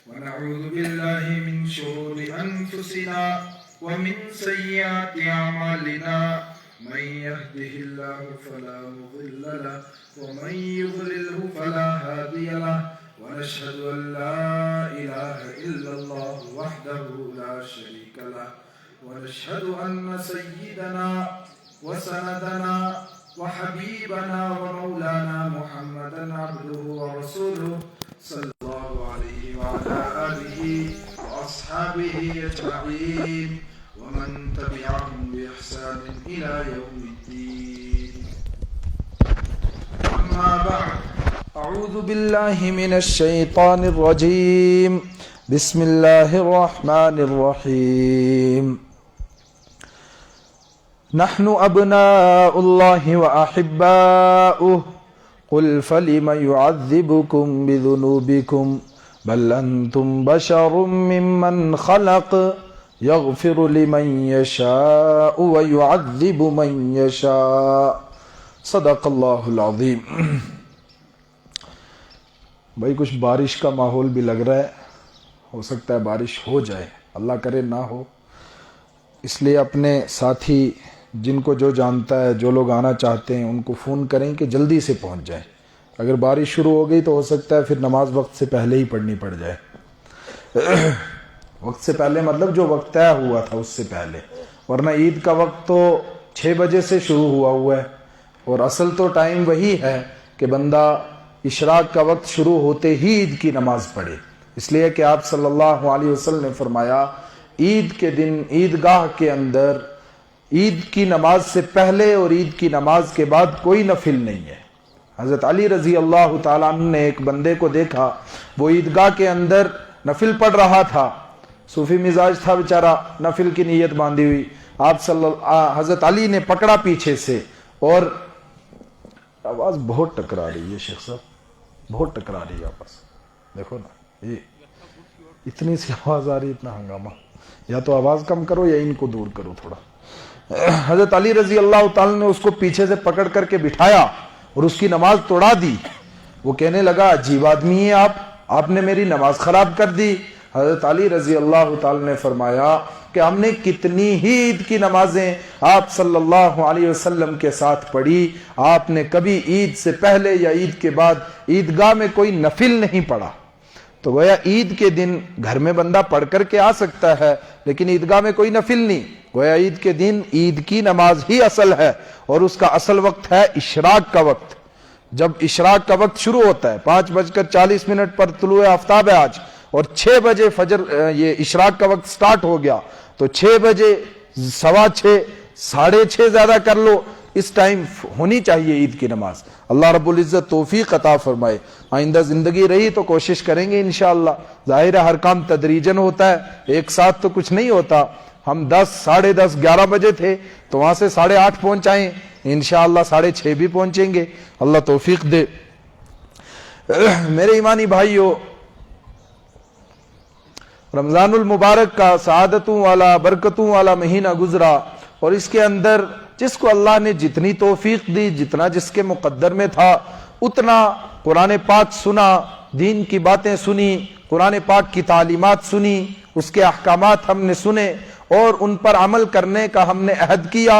ونعوذ بالله من شرور أنفسنا ومن سيئات أعمالنا من يهده الله فلا مضل له ومن يضلله فلا هادي له ونشهد أن لا إله إلا الله وحده لا شريك له ونشهد أن سيدنا وسندنا وحبيبنا ومولانا محمدا عبده ورسوله صلى الله عليه وعلى آله وأصحابه أجمعين ومن تبعهم بإحسان إلى يوم الدين. أما بعد، أعوذ بالله من الشيطان الرجيم. بسم الله الرحمن الرحيم. نحن أبناء الله وأحباؤه قل فلم يعذبكم بذنوبكم بل أنتم بشر ممن خلق يغفر لمن يشاء ويعذب من يشاء. صدق اللہ العظیم. بھائی کچھ بارش کا ماحول بھی لگ رہا ہے، ہو سکتا ہے بارش ہو جائے، اللہ کرے نہ ہو. اس لیے اپنے ساتھی جن کو جو جانتا ہے، جو لوگ آنا چاہتے ہیں، ان کو فون کریں کہ جلدی سے پہنچ جائیں. اگر بارش شروع ہو گئی تو ہو سکتا ہے پھر نماز وقت سے پہلے ہی پڑھنی پڑ جائے. وقت سے پہلے مطلب جو وقت طے ہوا تھا اس سے پہلے، ورنہ عید کا وقت تو 6 بجے سے شروع ہوا ہے، اور اصل تو ٹائم وہی ہے کہ بندہ اشراق کا وقت شروع ہوتے ہی عید کی نماز پڑھے. اس لیے کہ آپ صلی اللہ علیہ وسلم نے فرمایا عید کے دن عیدگاہ کے اندر عید کی نماز سے پہلے اور عید کی نماز کے بعد کوئی نفل نہیں ہے. حضرت علی رضی اللہ تعالیٰ عنہ نے ایک بندے کو دیکھا، وہ عیدگاہ کے اندر نفل پڑھ رہا تھا، صوفی مزاج تھا بیچارہ، نفل کی نیت باندھی ہوئی. حضرت علی نے پکڑا پیچھے سے، اور آواز بہت ٹکرا رہی ہے شیخ صاحب، بہت ٹکرا رہی ہے آواز. دیکھو نا، یہ اتنی سی آواز آ رہی، اتنا ہنگامہ. یا تو آواز کم کرو یا ان کو دور کرو تھوڑا. حضرت علی رضی اللہ تعالی نے اس کو پیچھے سے پکڑ کر کے بٹھایا اور اس کی نماز توڑا دی. وہ کہنے لگا عجیب آدمی ہے آپ نے میری نماز خراب کر دی. حضرت علی رضی اللہ تعالی نے فرمایا کہ ہم نے کتنی ہی عید کی نمازیں آپ صلی اللہ علیہ وسلم کے ساتھ پڑھی، آپ نے کبھی عید سے پہلے یا عید کے بعد عیدگاہ میں کوئی نفل نہیں پڑھا. تو گویا عید کے دن گھر میں بندہ پڑھ کر کے آ سکتا ہے، لیکن عیدگاہ میں کوئی نفل نہیں. گویا عید کے دن عید کی نماز ہی اصل ہے، اور اس کا اصل وقت ہے اشراق کا وقت. جب اشراق کا وقت شروع ہوتا ہے 5:40 پر طلوع آفتاب ہے آج، اور 6 بجے فجر یہ اشراق کا وقت سٹارٹ ہو گیا، تو 6 بجے 6:15 6:30 زیادہ کر لو، اس ٹائم ہونی چاہیے عید کی نماز. اللہ رب العزت توفیق عطا فرمائے. آئندہ زندگی رہی تو کوشش کریں گے انشاءاللہ. ظاہر ہے ہر کام تدریجن ہوتا ہے، ایک ساتھ تو کچھ نہیں ہوتا. ہم 10 10:30 11 بجے تھے تو وہاں سے 8:30 پہنچائیں، انشاءاللہ 6:30 بھی پہنچیں گے. اللہ توفیق دے. میرے ایمانی بھائیو، رمضان المبارک کا سعادتوں والا برکتوں والا مہینہ گزرا، اور اس کے اندر جس کو اللہ نے جتنی توفیق دی، جتنا جس کے مقدر میں تھا، اتنا قرآن پاک سنا، دین کی باتیں سنی، قرآن پاک کی تعلیمات سنی، اس کے احکامات ہم نے سنے، اور ان پر عمل کرنے کا ہم نے عہد کیا،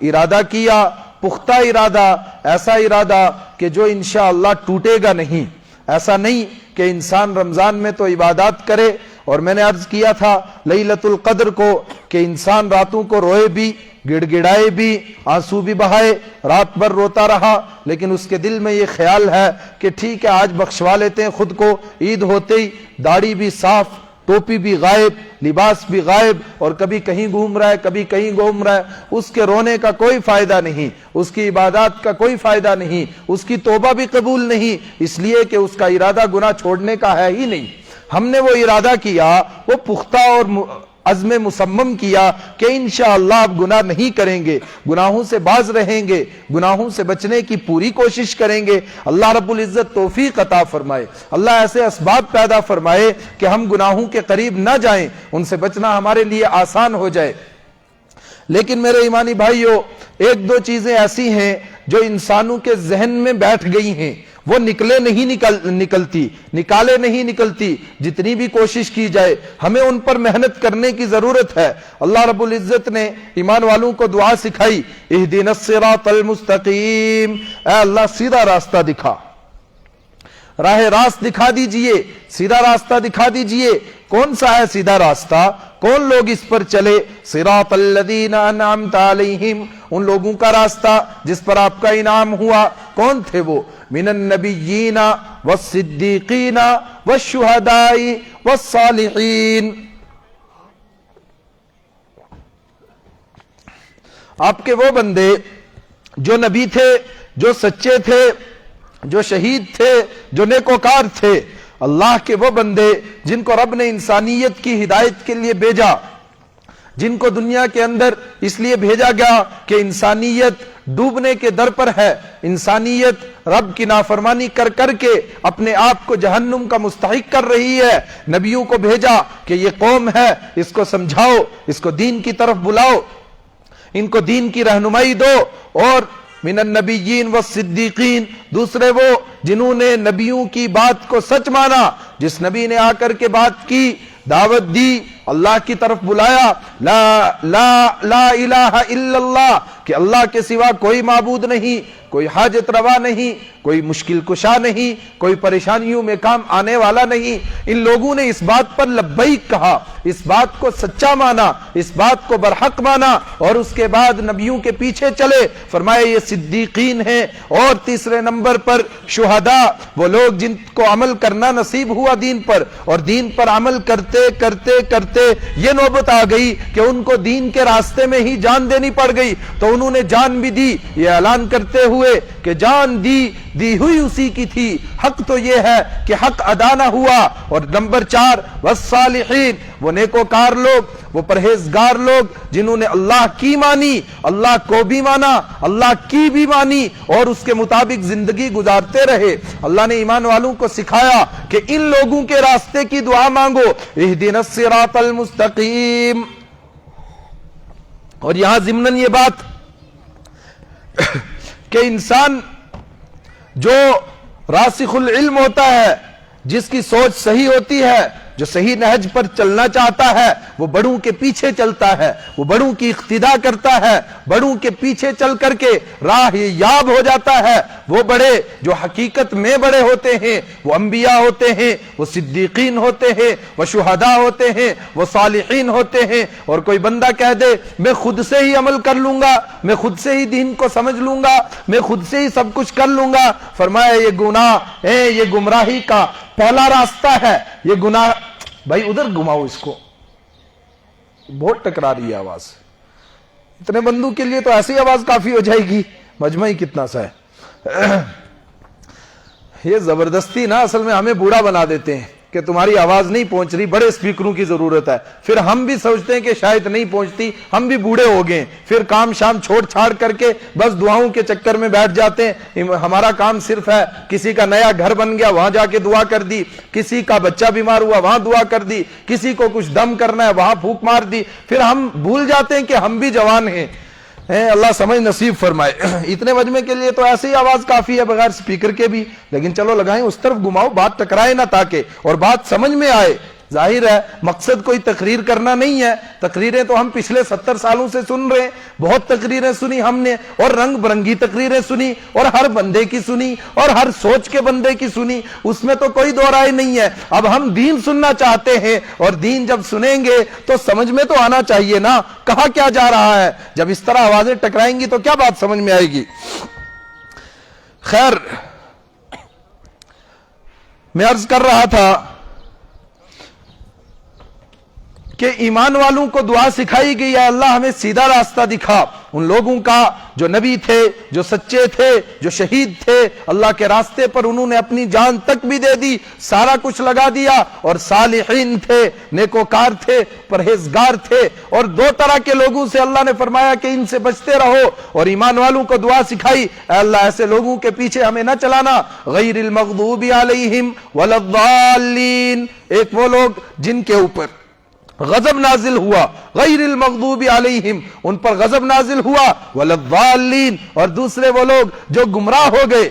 ارادہ کیا، پختہ ارادہ، ایسا ارادہ کہ جو انشاءاللہ ٹوٹے گا نہیں. ایسا نہیں کہ انسان رمضان میں تو عبادات کرے، اور میں نے عرض کیا تھا لیلۃ القدر کو کہ انسان راتوں کو روئے بھی، گڑ گڑائے بھی، آنسو بھی بہائے، رات بھر روتا رہا، لیکن اس کے دل میں یہ خیال ہے کہ ٹھیک ہے آج بخشوا لیتے ہیں خود کو. عید ہوتے ہی داڑھی بھی صاف، ٹوپی بھی غائب، لباس بھی غائب، اور کبھی کہیں گھوم رہا ہے کبھی کہیں گھوم رہا ہے. اس کے رونے کا کوئی فائدہ نہیں، اس کی عبادات کا کوئی فائدہ نہیں، اس کی توبہ بھی قبول نہیں، اس لیے کہ اس کا ارادہ گناہ چھوڑنے کا ہے ہی نہیں. ہم نے وہ ارادہ کیا، وہ پختہ اور عزم مصمم کیا کہ انشاءاللہ اب گناہ نہیں کریں گے، گناہوں سے باز رہیں گے، گناہوں سے بچنے کی پوری کوشش کریں گے. اللہ رب العزت توفیق عطا فرمائے، اللہ ایسے اسباب پیدا فرمائے کہ ہم گناہوں کے قریب نہ جائیں، ان سے بچنا ہمارے لیے آسان ہو جائے. لیکن میرے ایمانی بھائیوں، ایک دو چیزیں ایسی ہیں جو انسانوں کے ذہن میں بیٹھ گئی ہیں، وہ نکالے نہیں نکلتی، جتنی بھی کوشش کی جائے ہمیں ان پر محنت کرنے کی ضرورت ہے۔ اللہ رب العزت نے ایمان والوں کو دعا سکھائی، اہدنا الصراط المستقیم، اے اللہ سیدھا راستہ دکھا، راہ راست دکھا دیجئے، سیدھا راستہ دکھا دیجئے۔ کون سا ہے سیدھا راستہ؟ کون لوگ اس پر چلے؟ صراط الذین انعمت علیہم، ان لوگوں کا راستہ جس پر آپ کا انعام ہوا۔ کون تھے وہ؟ من النبیین والصدیقین والشہداء والصالحین، آپ کے وہ بندے جو نبی تھے، جو سچے تھے، جو شہید تھے، جو نیکوکار تھے، اللہ کے وہ بندے جن کو رب نے انسانیت کی ہدایت کے لیے بھیجا، جن کو دنیا کے اندر اس لیے بھیجا گیا کہ انسانیت ڈوبنے کے در پر ہے، انسانیت رب کی نافرمانی کر کر کے اپنے آپ کو جہنم کا مستحق کر رہی ہے۔ نبیوں کو بھیجا کہ یہ قوم ہے، اس کو سمجھاؤ، اس کو دین کی طرف بلاؤ، ان کو دین کی رہنمائی دو۔ اور من النبیین والصدیقین، دوسرے وہ جنہوں نے نبیوں کی بات کو سچ مانا، جس نبی نے آ کر کے بات کی، دعوت دی، اللہ کی طرف بلایا، لا الہ الا اللہ، کہ اللہ کے سوا کوئی معبود نہیں، کوئی حاجت روا نہیں، کوئی مشکل کشا نہیں، کوئی پریشانیوں میں کام آنے والا نہیں۔ ان لوگوں نے اس بات پر لبیک کہا، اس بات کو سچا مانا، اس بات کو برحق مانا، اور اس کے بعد نبیوں کے پیچھے چلے۔ فرمایا یہ صدیقین ہیں۔ اور تیسرے نمبر پر شہداء، وہ لوگ جن کو عمل کرنا نصیب ہوا دین پر، اور دین پر عمل کرتے کرتے کرتے یہ نوبت آ گئی کہ ان کو دین کے راستے میں ہی جان دینی پڑ گئی، تو انہوں نے جان بھی دی، یہ اعلان کرتے ہوئے کہ جان دی ہوئی اسی کی تھی، حق تو یہ ہے کہ حق ادا نہ ہوا۔ اور نمبر 4 والصالحین، وہ نیکوکار لوگ، وہ پرہیزگار لوگ جنہوں نے اللہ کی مانی، اللہ کو بھی مانا، اللہ کی بھی مانی، اور اس کے مطابق زندگی گزارتے رہے۔ اللہ نے ایمان والوں کو سکھایا کہ ان لوگوں کے راستے کی دعا مانگو، اہدنا الصراط المستقیم۔ اور یہاں ضمناً یہ بات کہ انسان جو راسخ العلم ہوتا ہے، جس کی سوچ صحیح ہوتی ہے، جو صحیح نہج پر چلنا چاہتا ہے، وہ بڑوں کے پیچھے چلتا ہے، وہ بڑوں کی اقتداء کرتا ہے، بڑوں کے پیچھے چل کر کے راہ یاب ہو جاتا ہے۔ وہ بڑے جو حقیقت میں بڑے ہوتے ہیں، وہ انبیاء ہوتے ہیں، وہ صدیقین ہوتے ہیں، وہ شہداء ہوتے ہیں، وہ صالحین ہوتے ہیں۔ اور کوئی بندہ کہہ دے میں خود سے ہی عمل کر لوں گا، میں خود سے ہی دین کو سمجھ لوں گا، میں خود سے ہی سب کچھ کر لوں گا، فرمایا یہ گناہ ہے، یہ گمراہی کا پہلا راستہ ہے۔ یہ گناہ، بھائی ادھر گھماؤ اس کو، بہت ٹکرا رہی ہے آواز، اتنے بندوں کے لیے تو ایسی آواز کافی ہو جائے گی، مجمع ہی کتنا سا ہے۔ یہ زبردستی نا اصل میں ہمیں بوڑھا بنا دیتے ہیں کہ تمہاری آواز نہیں پہنچ رہی، بڑے اسپیکروں کی ضرورت ہے۔ پھر ہم بھی سوچتے ہیں کہ شاید نہیں پہنچتی، ہم بھی بوڑھے ہو گئے، پھر کام شام چھوڑ چھاڑ کر کے بس دعاؤں کے چکر میں بیٹھ جاتے ہیں۔ ہمارا کام صرف ہے کسی کا نیا گھر بن گیا وہاں جا کے دعا کر دی، کسی کا بچہ بیمار ہوا وہاں دعا کر دی، کسی کو کچھ دم کرنا ہے وہاں پھونک مار دی، پھر ہم بھول جاتے ہیں کہ ہم بھی جوان ہیں۔ اللہ سمجھ نصیب فرمائے۔ اتنے مجمع کے لیے تو ایسی آواز کافی ہے بغیر سپیکر کے بھی، لیکن چلو لگائیں اس طرف گھماؤ، بات ٹکرائے نہ تاکہ، اور بات سمجھ میں آئے۔ ظاہر ہے مقصد کوئی تقریر کرنا نہیں ہے، تقریریں تو ہم پچھلے 70 سالوں سے سن رہے ہیں، بہت تقریریں سنی ہم نے، اور رنگ برنگی تقریریں سنی، اور ہر بندے کی سنی، اور ہر سوچ کے بندے کی سنی، اس میں تو کوئی دو رائے نہیں ہے۔ اب ہم دین سننا چاہتے ہیں، اور دین جب سنیں گے تو سمجھ میں تو آنا چاہیے نا کہا کیا جا رہا ہے۔ جب اس طرح آوازیں ٹکرائیں گی تو کیا بات سمجھ میں آئے گی؟ خیر، میں عرض کر رہا تھا کہ ایمان والوں کو دعا سکھائی گئی ہے، اللہ ہمیں سیدھا راستہ دکھا۔ ان لوگوں کا جو نبی تھے، جو سچے تھے، جو شہید تھے، اللہ کے راستے پر انہوں نے اپنی جان تک بھی دے دی، سارا کچھ لگا دیا، اور صالحین تھے، نیکوکار تھے، پرہیزگار تھے۔ اور 2 طرح کے لوگوں سے اللہ نے فرمایا کہ ان سے بچتے رہو، اور ایمان والوں کو دعا سکھائی، اے اللہ ایسے لوگوں کے پیچھے ہمیں نہ چلانا، غیر المغضوب علیہم ولا الضالین، ایک وہ لوگ جن کے اوپر غضب نازل ہوا، غیر المغضوب علیہم، ان پر غضب نازل ہوا، ولا الضالین، اور دوسرے وہ لوگ جو گمراہ ہو گئے،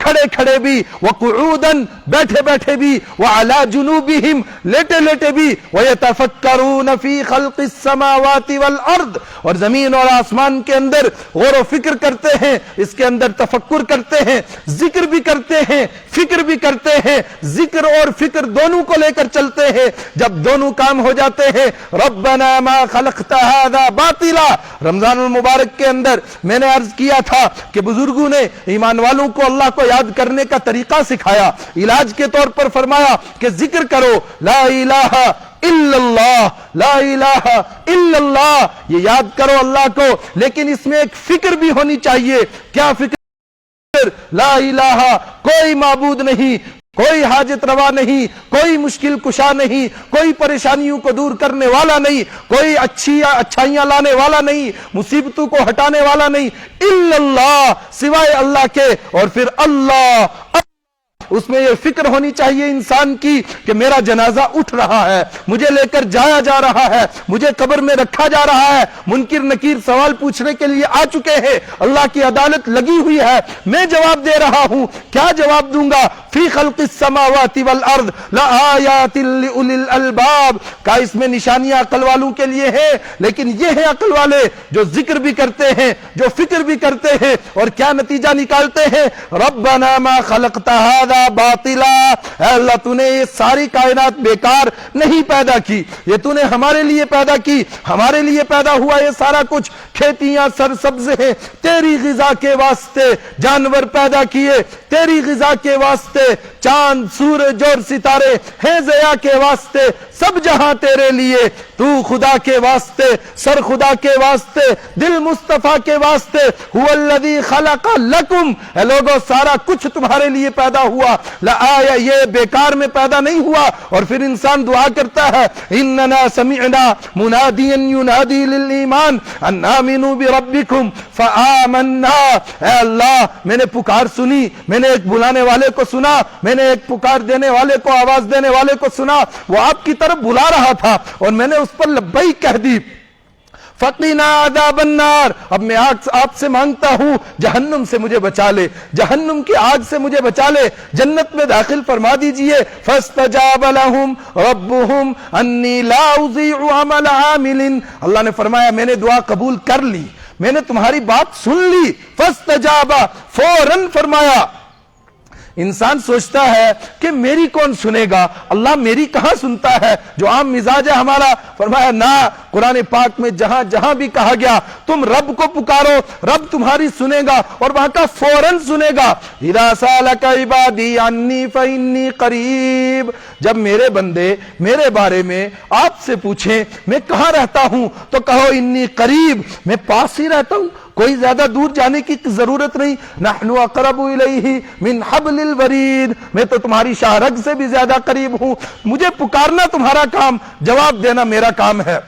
کھڑے کھڑے بھی، وقعودن بیٹھے بیٹھے بھی، وعلی جنوبہم لیٹے لیٹے بھی، ویتفکرون فی خلق السماوات والارض، اور زمین اور آسمان کے اندر غور و فکر کرتے ہیں، اس کے اندر تفکر کرتے ہیں، ذکر بھی کرتے ہیں، فکر بھی کرتے ہیں، ذکر اور فکر دونوں کو لے کر چلتے ہیں۔ جب دونوں کام ہو جاتے ہیں، ربنا ما خلقت هذا باطلا، رمضان المبارک کے اندر میں نے عرض کیا تھا کہ بزرگوں نے ایمان والوں کو اللہ کو یاد کرنے کا طریقہ سکھایا، علاج کے طور پر فرمایا کہ ذکر کرو لا الہ الا اللہ، لا الہ الا اللہ، یہ یاد کرو اللہ کو، لیکن اس میں ایک فکر بھی ہونی چاہیے۔ کیا فکر؟ لا الہ، کوئی معبود نہیں، کوئی حاجت روا نہیں، کوئی مشکل کشا نہیں، کوئی پریشانیوں کو دور کرنے والا نہیں، کوئی اچھائیاں لانے والا نہیں، مصیبتوں کو ہٹانے والا نہیں، الا اللہ، سوائے اللہ کے۔ اور پھر اللہ، اس میں یہ فکر ہونی چاہیے انسان کی کہ میرا جنازہ اٹھ رہا ہے، مجھے لے کر جایا جا رہا ہے، مجھے قبر میں رکھا جا رہا ہے، منکر نکیر سوال پوچھنے کے لیے آ چکے ہیں، اللہ کی عدالت لگی ہوئی ہے، میں جواب دے رہا ہوں۔ کیا جواب دوں گا؟ فی خلق السماوات والارض لآیات لأولی الالباب، کا اس میں نشانیاں عقل والوں کے لیے ہے، لیکن یہ ہیں عقل والے جو ذکر بھی کرتے ہیں، جو فکر بھی کرتے ہیں، اور کیا نتیجہ نکالتے ہیں؟ ربنا ما خلقت هذا باطلا، اے اللہ تو نے یہ ساری کائنات بیکار نہیں پیدا کی، یہ تو نے ہمارے لیے پیدا کی، ہمارے لیے پیدا ہوا یہ سارا کچھ، کھیتیاں سرسبز ہیں، تیری غذا کے واسطے جانور پیدا کیے، تیری غذا کے واسطے چاند سورج اور ستارے ہیں، ضیاء کے واسطے سب جہاں تیرے لیے، تو خدا کے واسطے، سر خدا کے واسطے، دل مصطفیٰ کے واسطے، هو الذی خلق لکم، اے لوگوں سارا کچھ تمہارے لیے پیدا ہوا، لآیا، یہ بیکار میں پیدا نہیں ہوا۔ اور پھر انسان دعا کرتا ہے، اننا سمعنا منادیا ینادی للایمان ان آمنوا بربکم فآمنا، اے اللہ میں نے پکار سنی، میں نے ایک بلانے والے کو سنا، میں نے ایک پکار دینے والے کو، آواز دینے والے کو سنا، وہ آپ کی طرف بلا رہا تھا اور میں نے اس پر لبیک کہہ دی۔ فقنا عذاب النار، اب میں آپ سے مانگتا ہوں جہنم سے مجھے بچا لے، جہنم کی آگ سے مجھے بچا لے، جنت میں داخل فرما دیجئے۔ فاستجاب لهم ربهم انی لا اضیع عمل عامل، اللہ نے فرمایا میں نے دعا قبول کر لی، میں نے تمہاری بات سن لی۔ فاستجاب، فوراً فرمایا۔ انسان سوچتا ہے کہ میری کون سنے گا، اللہ میری کہاں سنتا ہے، جو عام مزاج ہے ہمارا۔ فرمایا نہ، قرآن پاک میں جہاں جہاں بھی کہا گیا تم رب کو پکارو، رب تمہاری سنے گا، اور وہاں کا فوراً سنے گا۔ اذا سالک عبادی عنی فانی قریب، جب میرے بندے میرے بارے میں آپ سے پوچھیں میں کہاں رہتا ہوں تو کہو انی قریب، میں پاس ہی رہتا ہوں، کوئی زیادہ دور جانے کی ضرورت نہیں۔ نحن اقرب الیہ من حبل الورید، میں تو تمہاری شاہ رگ سے بھی زیادہ قریب ہوں، مجھے پکارنا تمہارا کام، جواب دینا میرا کام ہے۔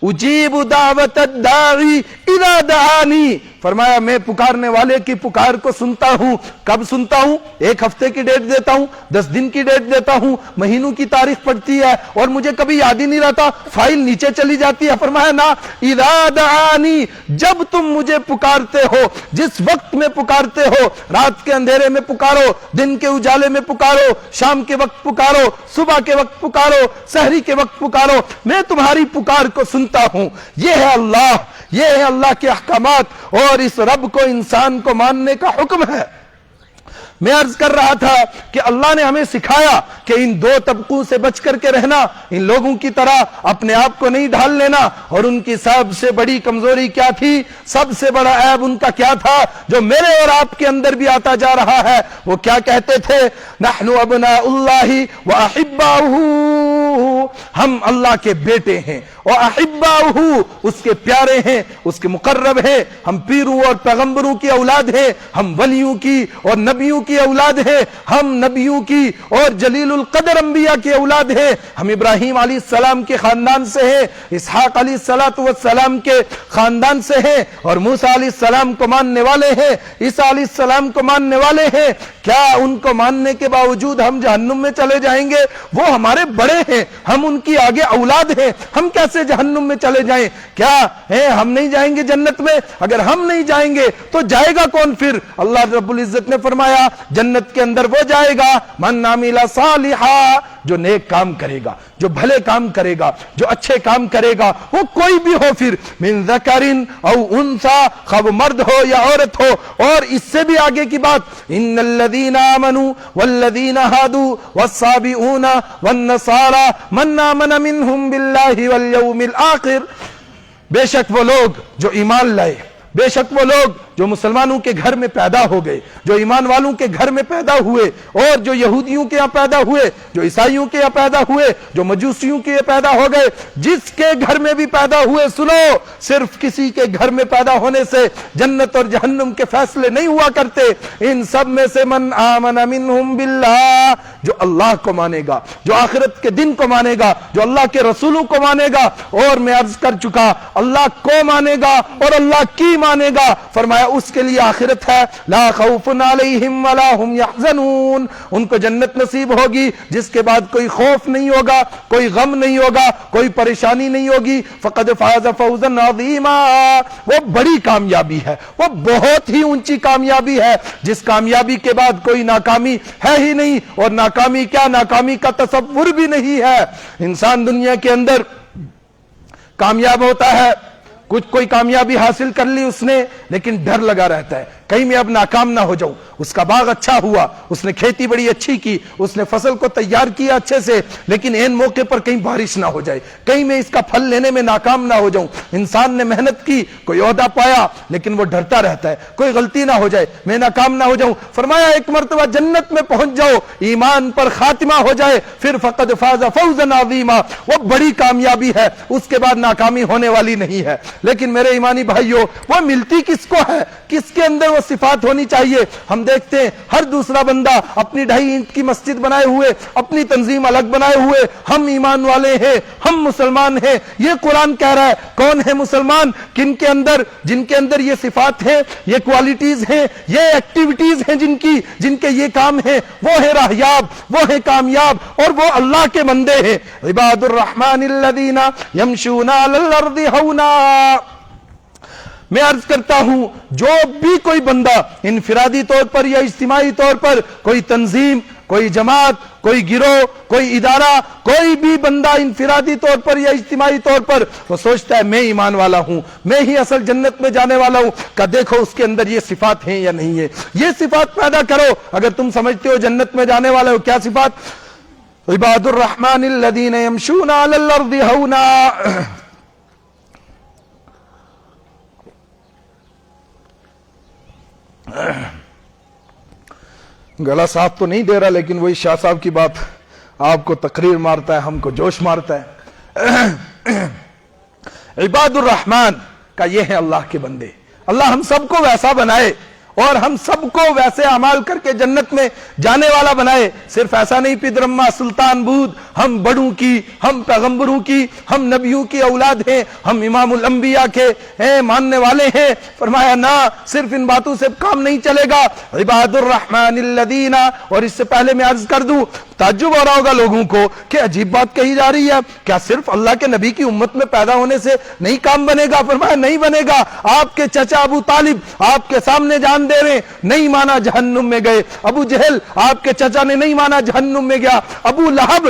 اجیب دعوت الداعی اذا دعانی، فرمایا میں پکارنے والے کی پکار کو سنتا ہوں۔ کب سنتا ہوں؟ 1 ہفتے کی ڈیٹ دیتا ہوں، 10 دن کی ڈیٹ دیتا ہوں، مہینوں کی تاریخ پڑتی ہے اور مجھے کبھی یاد ہی نہیں رہتا، فائل نیچے چلی جاتی ہے۔ فرمایا نا، اذا دعانی، جب تم مجھے پکارتے ہو، جس وقت میں پکارتے ہو، رات کے اندھیرے میں پکارو، دن کے اجالے میں پکارو، شام کے وقت پکارو، صبح کے وقت پکارو، سحری کے وقت پکارو، میں تمہاری پکار کو سنتا ہوں۔ یہ ہے اللہ، یہ ہے اللہ کے احکامات، اور اس رب کو انسان کو ماننے کا حکم ہے۔ میں عرض کر رہا تھا کہ اللہ نے ہمیں سکھایا کہ ان 2 طبقوں سے بچ کر کے رہنا، ان لوگوں کی طرح اپنے آپ کو نہیں ڈھال لینا۔ اور ان کی سب سے بڑی کمزوری کیا تھی، سب سے بڑا عیب ان کا کیا تھا، جو میرے اور آپ کے اندر بھی آتا جا رہا ہے؟ وہ کیا کہتے تھے؟ نحن ابناء اللہ واحباؤہ، ہم اللہ کے بیٹے ہیں، واحباؤہ، اس کے پیارے ہیں، اس کے مقرب ہیں، ہم پیروں اور پیغمبروں کی اولاد ہیں، ہم ولیوں کی اور نبیوں کی اولاد ہیں، ہم نبیوں کی اور جلیل القدر انبیاء کی اولاد ہیں، ہم ابراہیم علیہ السلام کے خاندان سے ہیں، اسحاق علیہ السلام کے خاندان سے ہیں، اور موسیٰ علیہ السلام کو ماننے والے ہیں، عیسیٰ علیہ السلام کو ماننے والے ہیں۔ کیا ان کو ماننے کے باوجود ہم جہنم میں چلے جائیں گے؟ وہ ہمارے بڑے ہیں، ہم ان کی آگے اولاد ہیں، ہم کیسے سے جہنم میں چلے جائیں، کیا ہے ہم نہیں جائیں گے جنت میں؟ اگر ہم نہیں جائیں گے تو جائے گا کون پھر؟ اللہ رب العزت نے فرمایا جنت کے اندر وہ جائے گا من عمل صالحا، جو نیک کام کرے گا، جو بھلے کام کرے گا، جو اچھے کام کرے گا، وہ کوئی بھی ہو پھر، من ذکر او انثی، خواہ وہ مرد ہو یا عورت ہو۔ اور اس سے بھی آگے کی بات، ان الذین آمنوا والذین ہادوا والصابئون والنصارى من آمن منهم باللہ والیوم الآخر، بے شک وہ لوگ جو ایمان لائے، بے شک وہ لوگ جو مسلمانوں کے گھر میں پیدا ہو گئے، جو ایمان والوں کے گھر میں پیدا ہوئے، اور جو یہودیوں کے یہاں پیدا ہوئے، جو عیسائیوں کے یہاں پیدا ہوئے، جو مجوسیوں کے یہاں پیدا ہو گئے، جس کے گھر میں بھی پیدا ہوئے، سنو، صرف کسی کے گھر میں پیدا ہونے سے جنت اور جہنم کے فیصلے نہیں ہوا کرتے۔ ان سب میں سے من آمن منہم باللہ، جو اللہ کو مانے گا، جو آخرت کے دن کو مانے گا، جو اللہ کے رسولوں کو مانے گا، اور میں عرض کر چکا اللہ کو مانے گا اور اللہ کی مانے گا، فرمایا اس کے لیے آخرت ہے، لا خوف علیہم ولا هم يحزنون، ان کو جنت نصیب ہوگی جس کے بعد کوئی خوف نہیں ہوگا، کوئی غم نہیں ہوگا، کوئی پریشانی نہیں ہوگی۔ فقد فاز فوزا عظیما، وہ بڑی کامیابی ہے، وہ بہت ہی اونچی کامیابی ہے، جس کامیابی کے بعد کوئی ناکامی ہے ہی نہیں، اور ناکامی کیا، ناکامی کا تصور بھی نہیں ہے۔ انسان دنیا کے اندر کامیاب ہوتا ہے، کوئی کامیابی حاصل کر لی اس نے، لیکن ڈر لگا رہتا ہے کہیں میں اب ناکام نہ ہو جاؤں۔ اس کا باغ اچھا ہوا، اس نے کھیتی بڑی اچھی کی، اس نے فصل کو تیار کیا اچھے سے، لیکن این موقع پر کہیں بارش نہ ہو جائے، کہیں میں اس کا پھل لینے میں ناکام نہ ہو جاؤں۔ انسان نے محنت کی، کوئی عہدہ پایا، لیکن وہ ڈرتا رہتا ہے کوئی غلطی نہ ہو جائے، میں ناکام نہ ہو جاؤں۔ فرمایا ایک مرتبہ جنت میں پہنچ جاؤ، ایمان پر خاتمہ ہو جائے، پھر فقد فاز فوزا عظیما، وہ بڑی کامیابی ہے، اس کے بعد ناکامی ہونے والی نہیں ہے۔ لیکن میرے ایمانی بھائیوں، وہ ملتی کس کو ہے؟ کس کے اندر وہ صفات ہونی چاہیے؟ ہم دیکھتے ہیں ہر دوسرا بندہ اپنی 2.5 اینٹ کی مسجد بنائے ہوئے، اپنی تنظیم الگ بنائے ہوئے، ہم ایمان والے ہیں، ہم مسلمان ہیں۔ یہ قرآن کہہ رہا ہے کون ہے مسلمان؟ جن کے اندر یہ صفات ہیں، یہ کوالٹیز ہیں، یہ ایکٹیویٹیز ہیں، جن کے یہ کام ہیں، وہ ہے راہیاب، وہ ہے کامیاب، اور وہ اللہ کے بندے ہیں۔ عباد الرحمن الذین یمشون علی الارض ہونا۔ میں عرض کرتا ہوں جو بھی کوئی بندہ انفرادی طور پر یا اجتماعی طور پر، کوئی تنظیم، کوئی جماعت، کوئی گروہ، کوئی ادارہ، کوئی بھی بندہ انفرادی طور پر یا اجتماعی طور پر وہ سوچتا ہے میں ایمان والا ہوں، میں ہی اصل جنت میں جانے والا ہوں، کہ دیکھو اس کے اندر یہ صفات ہیں یا نہیں ہے۔ یہ صفات پیدا کرو اگر تم سمجھتے ہو جنت میں جانے والے ہو۔ کیا صفات؟ عباد الرحمن الذین یمشون علی الارض ہونا۔ گلا صاحب تو نہیں دے رہا، لیکن وہی شاہ صاحب کی بات آپ کو تقریر مارتا ہے، ہم کو جوش مارتا ہے۔ عباد الرحمن کا یہ ہے اللہ کے بندے۔ اللہ ہم سب کو ویسا بنائے اور ہم سب کو ویسے اعمال کر کے جنت میں جانے والا بنائے۔ صرف ایسا نہیں پدرما سلطان بود، ہم بڑوں کی، ہم پیغمبروں کی، ہم نبیوں کی اولاد ہیں، ہم امام الانبیاء کے ماننے والے ہیں۔ فرمایا نہ، صرف ان باتوں سے کام نہیں چلے گا۔ عباد الرحمن الذین، اور اس سے پہلے میں عرض کر دوں، تعجب ہو رہا ہوگا لوگوں کو کہ عجیب بات کہی جا رہی ہے، کیا صرف اللہ کے نبی کی امت میں پیدا ہونے سے نہیں کام بنے گا؟ فرمایا نہیں بنے گا۔ آپ کے چچا ابو طالب آپ کے سامنے جان دے رہے، نہیں مانا جہنم میں گئے۔ ابو جہل آپ کے چچا نے نہیں مانا، جہنم میں گیا۔ ابو لہب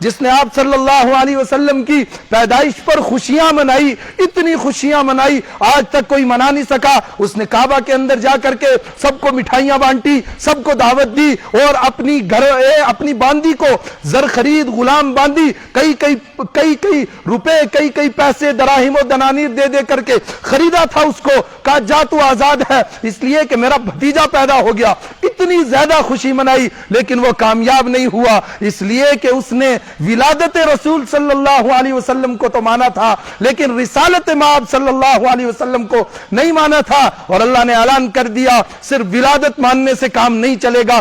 جس نے آپ صلی اللہ علیہ وسلم کی پیدائش پر خوشیاں منائی، اتنی خوشیاں منائی آج تک کوئی منا نہیں سکا۔ اس نے کعبہ کے اندر جا کر کے سب کو مٹھائیاں بانٹی، سب کو دعوت دی، اور اپنی باندی کو زر خرید غلام باندی، کئی روپے، کئی پیسے، دراہم و دنانیر دے کر کے خریدا تھا اس کو، کہا جا تو آزاد ہے، اس لیے کہ میرا بھتیجا پیدا ہو گیا۔ اتنی زیادہ خوشی منائی، لیکن وہ کامیاب نہیں ہوا، اس لیے کہ اس نے ولادت رسول صلی اللہ علیہ وسلم کو تو مانا تھا، لیکن رسالت مآب صلی اللہ علیہ وسلم کو نہیں مانا تھا۔ اور اللہ نے اعلان کر دیا صرف ولادت ماننے سے کام نہیں چلے گا،